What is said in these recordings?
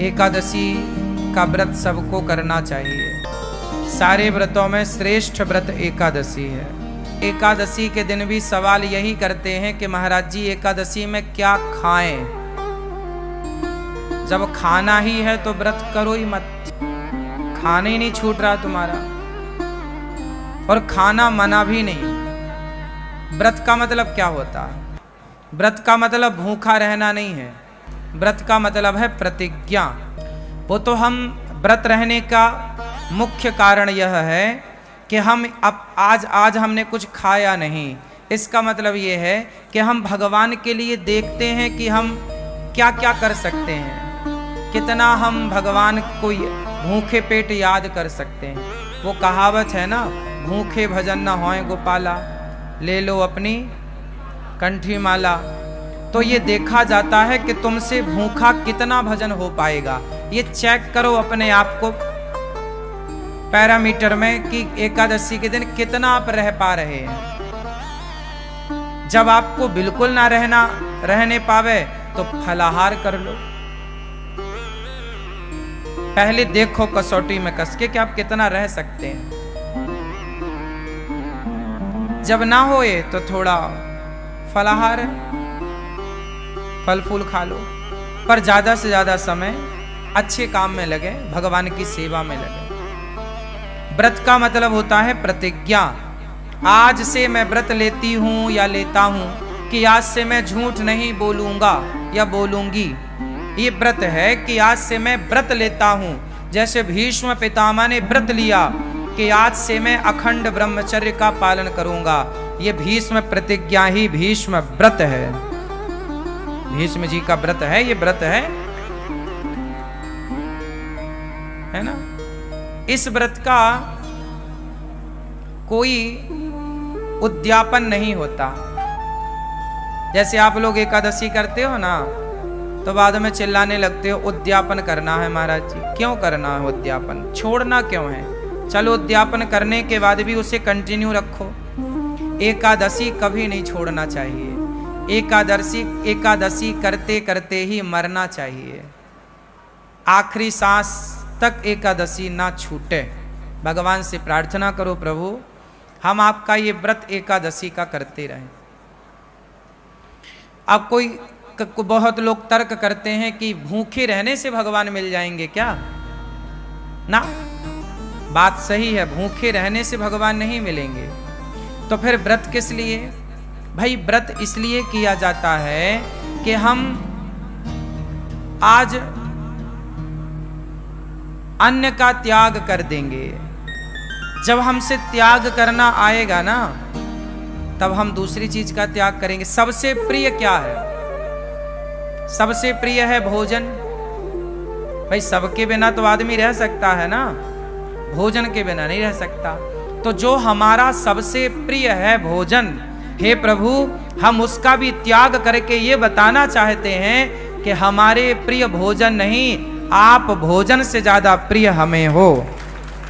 एकादशी का व्रत सबको करना चाहिए। सारे व्रतों में श्रेष्ठ व्रत एकादशी है। एकादशी के दिन भी सवाल यही करते हैं कि महाराज जी एकादशी में क्या खाएं। जब खाना ही है तो व्रत करो ही मत, खाने ही नहीं छूट रहा तुम्हारा, और खाना मना भी नहीं। व्रत का मतलब क्या होता है? व्रत का मतलब भूखा रहना नहीं है, व्रत का मतलब है प्रतिज्ञा। वो तो हम व्रत रहने का मुख्य कारण यह है कि हम अब आज हमने कुछ खाया नहीं। इसका मतलब ये है कि हम भगवान के लिए देखते हैं कि हम क्या क्या कर सकते हैं, कितना हम भगवान को भूखे पेट याद कर सकते हैं। वो कहावत है ना, भूखे भजन न होए गोपाला, ले लो अपनी कंठी माला। तो ये देखा जाता है कि तुमसे भूखा कितना भजन हो पाएगा। ये चेक करो अपने आप को पैरामीटर में कि एकादशी के दिन कितना आप रह पा रहे हैं। जब आपको बिल्कुल ना रहने पावे तो फलाहार कर लो। पहले देखो कसौटी में कस के कि आप कितना रह सकते हैं। जब ना होए तो थोड़ा फलाहार है, फल फूल खा लो, पर ज्यादा से ज्यादा समय अच्छे काम में लगे, भगवान की सेवा में लगे। व्रत का मतलब होता है प्रतिज्ञा। आज से मैं व्रत लेती हूं या लेता हूं कि आज से मैं झूठ नहीं बोलूंगा या बोलूंगी। ये व्रत है कि आज से मैं व्रत लेता हूं। जैसे भीष्म पितामह ने व्रत लिया कि आज से मैं अखंड ब्रह्मचर्य का पालन करूंगा। ये भीष्म प्रतिज्ञा ही भीष्म व्रत है, भीष्म जी का व्रत है। ये व्रत है ना। इस व्रत का कोई उद्यापन नहीं होता। जैसे आप लोग एकादशी करते हो ना, तो बाद में चिल्लाने लगते हो उद्यापन करना है महाराज जी। क्यों करना है उद्यापन? छोड़ना क्यों है? चलो उद्यापन करने के बाद भी उसे कंटिन्यू रखो। एकादशी कभी नहीं छोड़ना चाहिए। एकादशी करते करते ही मरना चाहिए। आखिरी सांस तक एकादशी ना छूटे। भगवान से प्रार्थना करो, प्रभु हम आपका ये व्रत एकादशी का करते रहें। अब बहुत लोग तर्क करते हैं कि भूखे रहने से भगवान मिल जाएंगे क्या? ना, बात सही है, भूखे रहने से भगवान नहीं मिलेंगे। तो फिर व्रत किस लिए? भाई व्रत इसलिए किया जाता है कि हम आज अन्न का त्याग कर देंगे। जब हमसे त्याग करना आएगा ना, तब हम दूसरी चीज का त्याग करेंगे। सबसे प्रिय क्या है? सबसे प्रिय है भोजन। भाई सबके बिना तो आदमी रह सकता है ना, भोजन के बिना नहीं रह सकता। तो जो हमारा सबसे प्रिय है भोजन, हे प्रभु हम उसका भी त्याग करके ये बताना चाहते हैं कि हमारे प्रिय भोजन नहीं, आप भोजन से ज्यादा प्रिय हमें हो।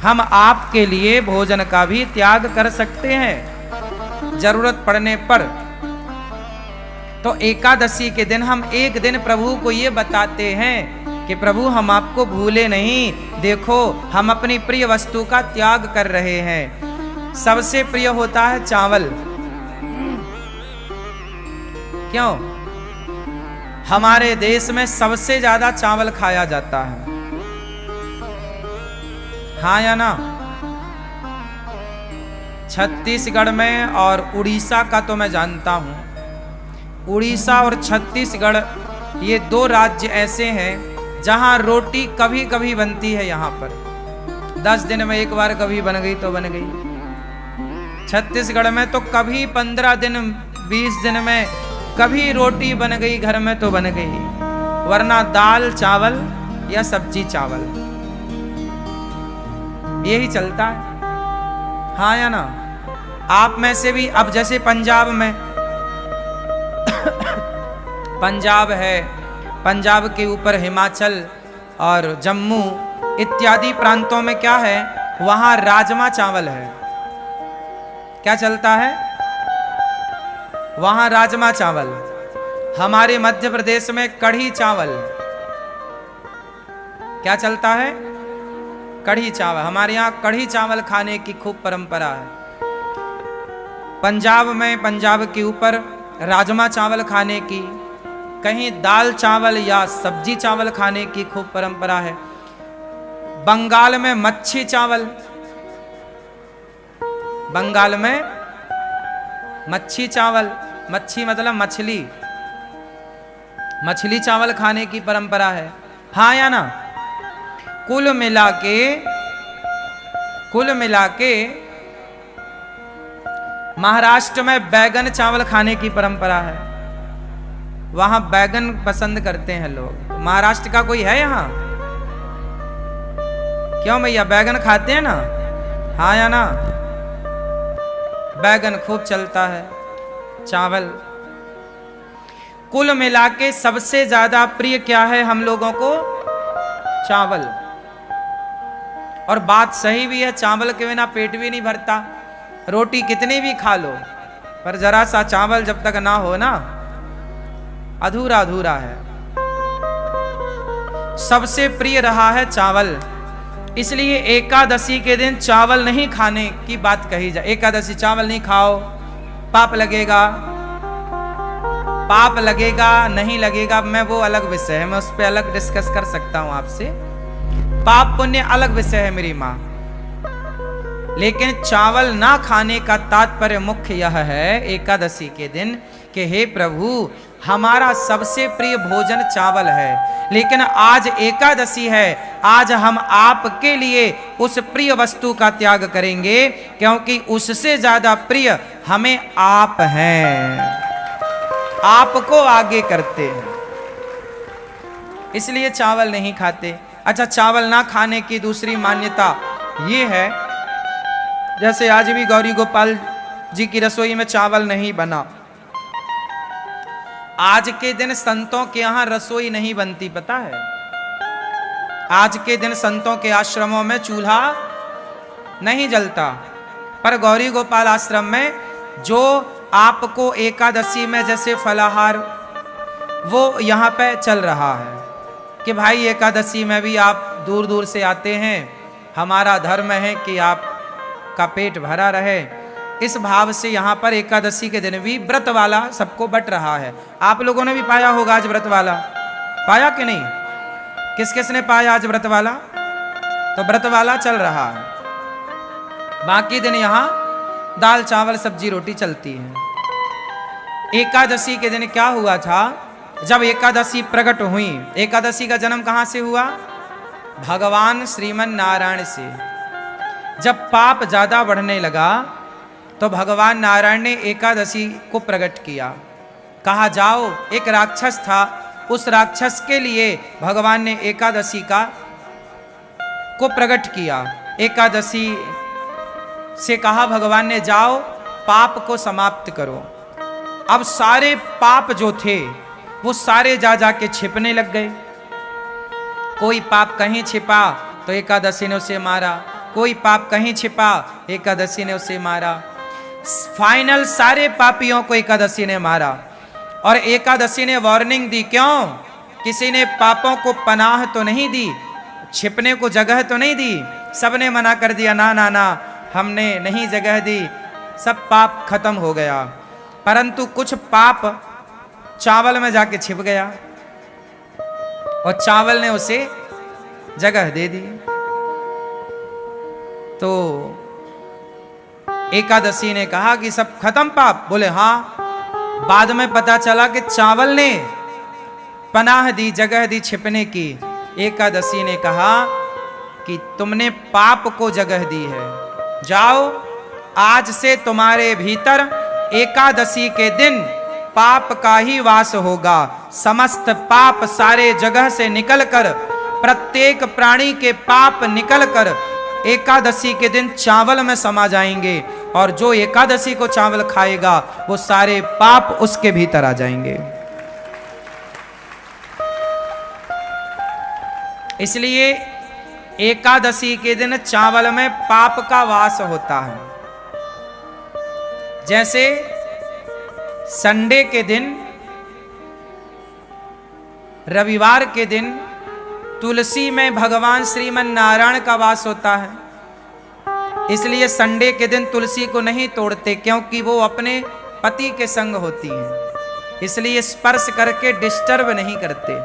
हम आपके लिए भोजन का भी त्याग कर सकते हैं जरूरत पड़ने पर। तो एकादशी के दिन हम एक दिन प्रभु को ये बताते हैं कि प्रभु हम आपको भूले नहीं, देखो हम अपनी प्रिय वस्तु का त्याग कर रहे हैं। सबसे प्रिय होता है चावल। क्यों? हमारे देश में सबसे ज्यादा चावल खाया जाता है, हाँ या ना? छत्तीसगढ़ में और उड़ीसा का तो मैं जानता हूं। उड़ीसा और छत्तीसगढ़ ये दो राज्य ऐसे हैं जहां रोटी कभी कभी बनती है। यहाँ पर 10 दिन में एक बार कभी बन गई तो बन गई। छत्तीसगढ़ में तो कभी 15 दिन 20 दिन में कभी रोटी बन गई घर में तो बन गई, वरना दाल चावल या सब्जी चावल यही चलता है, हाँ या ना? आप में से भी अब जैसे पंजाब में पंजाब है, पंजाब के ऊपर हिमाचल और जम्मू इत्यादि प्रांतों में क्या है, वहां राजमा चावल है। क्या चलता है? वहां राजमा चावल। हमारे मध्य प्रदेश में कढ़ी चावल, क्या चलता है? कढ़ी चावल। हमारे यहाँ कढ़ी चावल खाने की खूब परंपरा है। पंजाब में पंजाब के ऊपर राजमा चावल खाने की, कहीं दाल चावल या सब्जी चावल खाने की खूब परंपरा है। बंगाल में मच्छी चावल, बंगाल में मच्छी चावल, मच्छी मतलब मछली, मछली चावल खाने की परंपरा है। हाँ या ना? कुल मिला के महाराष्ट्र में बैगन चावल खाने की परंपरा है। वहां बैगन पसंद करते हैं लोग। महाराष्ट्र का कोई है यहां? क्यों भैया, बैगन खाते हैं ना? हाँ या ना? बैगन खूब चलता है, चावल। कुल मिला के सबसे ज्यादा प्रिय क्या है हम लोगों को? चावल। और बात सही भी है, चावल के बिना पेट भी नहीं भरता। रोटी कितनी भी खा लो, पर जरा सा चावल जब तक ना हो ना, अधूरा अधूरा है। सबसे प्रिय रहा है चावल, इसलिए एकादशी के दिन चावल नहीं खाने की बात कही जाए। एकादशी चावल नहीं खाओ, पाप लगेगा। पाप लगेगा नहीं लगेगा, मैं वो अलग विषय है, मैं उस पर अलग डिस्कस कर सकता हूं आपसे। पाप पुण्य अलग विषय है मेरी मां। लेकिन चावल ना खाने का तात्पर्य मुख्य यह है एकादशी के दिन कि हे प्रभु, हमारा सबसे प्रिय भोजन चावल है, लेकिन आज एकादशी है, आज हम आपके लिए उस प्रिय वस्तु का त्याग करेंगे, क्योंकि उससे ज्यादा प्रिय हमें आप हैं, आपको आगे करते हैं, इसलिए चावल नहीं खाते। अच्छा, चावल ना खाने की दूसरी मान्यता ये है, जैसे आज भी गौरी गोपाल जी की रसोई में चावल नहीं बना। आज के दिन संतों के यहां रसोई नहीं बनती, पता है? आज के दिन संतों के आश्रमों में चूल्हा नहीं जलता, पर गौरी गोपाल आश्रम में जो आपको एकादशी में जैसे फलाहार, वो यहाँ पे चल रहा है कि भाई एकादशी में भी आप दूर दूर से आते हैं, हमारा धर्म है कि आपका पेट भरा रहे। इस भाव से यहाँ पर एकादशी के दिन भी व्रत वाला सबको बट रहा है। आप लोगों ने भी पाया होगा आज व्रत वाला, पाया कि नहीं? किस किस ने पाया आज व्रत वाला? तो व्रत वाला चल रहा है। बाकी दिन यहाँ दाल चावल सब्जी रोटी चलती है। एकादशी के दिन क्या हुआ था? जब एकादशी प्रकट हुई, एकादशी का जन्म कहां से हुआ? भगवान श्रीमन नारायण से। जब पाप ज्यादा बढ़ने लगा तो भगवान नारायण ने एकादशी को प्रकट किया। कहा जाओ, एक राक्षस था, उस राक्षस के लिए भगवान ने एकादशी को प्रकट किया। एकादशी से कहा भगवान ने, जाओ पाप को समाप्त करो। अब सारे पाप जो थे वो सारे जा जाके छिपने लग गए। कोई पाप कहीं छिपा तो एकादशी ने उसे मारा, कोई पाप कहीं छिपा एकादशी ने उसे मारा। फाइनल सारे पापियों को एकादशी ने मारा। और एकादशी ने वार्निंग दी, क्यों? किसी ने पापों को पनाह तो नहीं दी, छिपने को जगह तो नहीं दी। सबने मना कर दिया, ना ना ना, हमने नहीं जगह दी, सब पाप खत्म हो गया। परंतु कुछ पाप चावल में जाके छिप गया और चावल ने उसे जगह दे दी। तो एकादशी ने कहा कि सब खत्म पाप? बोले हाँ। बाद में पता चला कि चावल ने पनाह दी, जगह दी छिपने की। एकादशी ने कहा कि तुमने पाप को जगह दी है, जाओ आज से तुम्हारे भीतर एकादशी के दिन पाप का ही वास होगा। समस्त पाप सारे जगह से निकलकर, प्रत्येक प्राणी के पाप निकलकर एकादशी के दिन चावल में समा जाएंगे, और जो एकादशी को चावल खाएगा वो सारे पाप उसके भीतर आ जाएंगे। इसलिए एकादशी के दिन चावल में पाप का वास होता है। जैसे संडे के दिन, रविवार के दिन तुलसी में भगवान श्रीमन नारायण का वास होता है, इसलिए संडे के दिन तुलसी को नहीं तोड़ते, क्योंकि वो अपने पति के संग होती हैं, इसलिए स्पर्श करके डिस्टर्ब नहीं करते।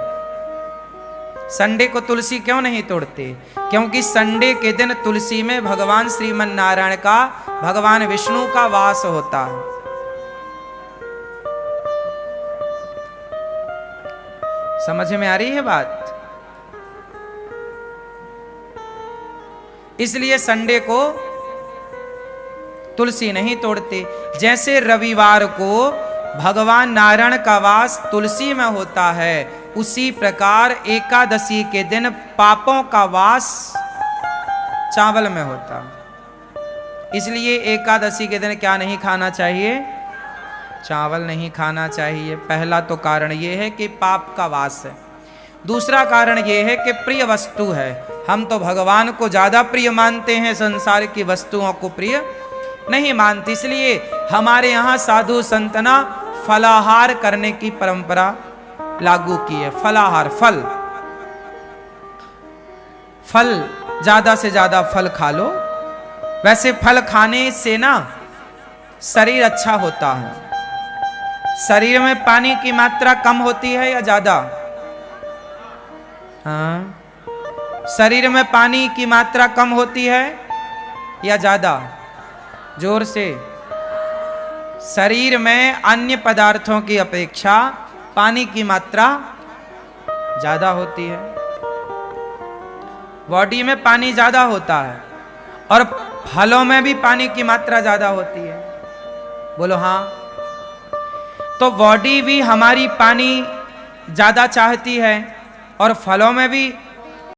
संडे को तुलसी क्यों नहीं तोड़ते? क्योंकि संडे के दिन तुलसी में भगवान श्रीमन नारायण का, भगवान विष्णु का वास होता है। समझ में आ रही है बात? इसलिए संडे को तुलसी नहीं तोड़ते। जैसे रविवार को भगवान नारायण का वास तुलसी में होता है, उसी प्रकार एकादशी के दिन पापों का वास चावल में होता है। इसलिए एकादशी के दिन क्या नहीं खाना चाहिए? चावल नहीं खाना चाहिए। पहला तो कारण यह है कि पाप का वास है। दूसरा कारण यह है कि प्रिय वस्तु है। हम तो भगवान को ज्यादा प्रिय मानते हैं, संसार की वस्तुओं को प्रिय नहीं मानते। इसलिए हमारे यहाँ साधु संतना फलाहार करने की परंपरा लागू की है। फलाहार, फल ज्यादा से ज्यादा फल खा लो। वैसे फल खाने से ना शरीर अच्छा होता है। शरीर में पानी की मात्रा कम होती है या ज्यादा? हाँ, शरीर में पानी की मात्रा कम होती है या ज्यादा? जोर से। शरीर में अन्य पदार्थों की अपेक्षा पानी की मात्रा ज्यादा होती है। बॉडी में पानी ज्यादा होता है और फलों में भी पानी की मात्रा ज्यादा होती है। बोलो हाँ। तो बॉडी भी हमारी पानी ज्यादा चाहती है और फलों में भी